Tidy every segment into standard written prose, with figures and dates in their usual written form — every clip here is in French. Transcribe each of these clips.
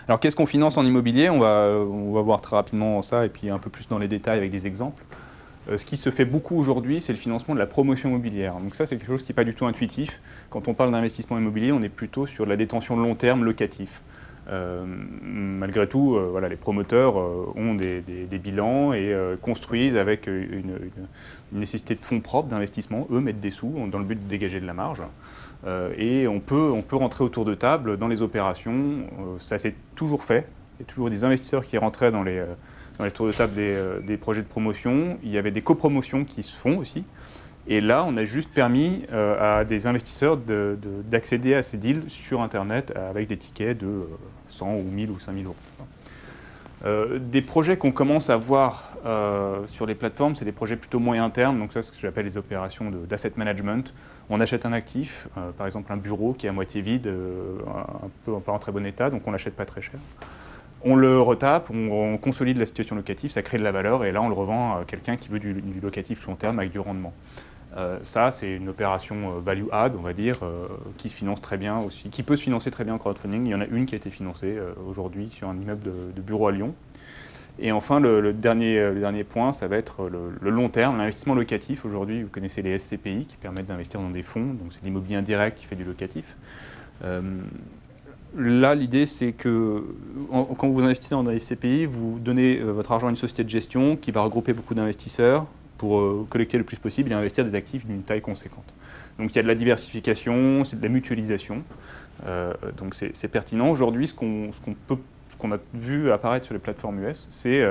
Alors qu'est-ce qu'on finance en immobilier? On va voir très rapidement ça et puis un peu plus dans les détails avec des exemples. Ce qui se fait beaucoup aujourd'hui, c'est le financement de la promotion immobilière. Donc ça, c'est quelque chose qui n'est pas du tout intuitif. Quand on parle d'investissement immobilier, on est plutôt sur de la détention de long terme locatif. Malgré tout, voilà, les promoteurs ont des bilans et construisent avec une nécessité de fonds propres d'investissement. Eux mettent des sous dans le but de dégager de la marge. Et on peut rentrer autour de table dans les opérations. Ça s'est toujours fait. Il y a toujours des investisseurs qui rentraient dans les tours de table des projets de promotion. Il y avait des copromotions qui se font aussi. Et là, on a juste permis à des investisseurs d'accéder à ces deals sur Internet avec des tickets de 100 ou 1000 ou 5000 euros. Des projets qu'on commence à voir sur les plateformes, c'est des projets plutôt moyen terme. Donc ça, c'est ce que j'appelle les opérations d'asset management. On achète un actif, par exemple un bureau qui est à moitié vide, pas en très bon état, donc on ne l'achète pas très cher. On le retape, on consolide la situation locative, ça crée de la valeur et là on le revend à quelqu'un qui veut du locatif long terme avec du rendement. Ça, c'est une opération value add, on va dire, qui se finance très bien aussi, qui peut se financer très bien en crowdfunding. Il y en a une qui a été financée aujourd'hui sur un immeuble de bureau à Lyon. Et enfin, le dernier point, ça va être le long terme, l'investissement locatif. Aujourd'hui, vous connaissez les SCPI qui permettent d'investir dans des fonds, donc c'est l'immobilier indirect qui fait du locatif. Là, l'idée, c'est que quand vous investissez dans des SCPI, vous donnez votre argent à une société de gestion qui va regrouper beaucoup d'investisseurs pour collecter le plus possible et investir des actifs d'une taille conséquente. Donc il y a de la diversification, c'est de la mutualisation, donc c'est pertinent. Aujourd'hui, ce qu'on a vu apparaître sur les plateformes US, c'est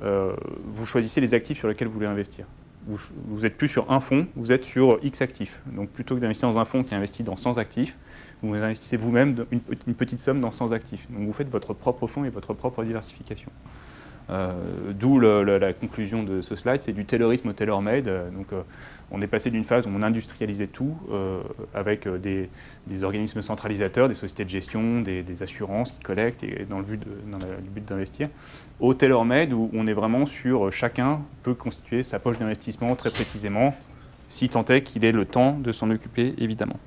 vous choisissez les actifs sur lesquels vous voulez investir. Vous n'êtes plus sur un fonds, vous êtes sur X actifs. Donc plutôt que d'investir dans un fonds qui investit dans 100 actifs, vous investissez vous-même une petite somme dans 100 actifs. Donc vous faites votre propre fonds et votre propre diversification. D'où la conclusion de ce slide, c'est du taylorisme au tailor-made. Donc on est passé d'une phase où on industrialisait tout avec des organismes centralisateurs, des sociétés de gestion, des assurances qui collectent et dans le but d'investir, au tailor-made où on est vraiment sur chacun peut constituer sa poche d'investissement très précisément, si tant est qu'il ait le temps de s'en occuper évidemment.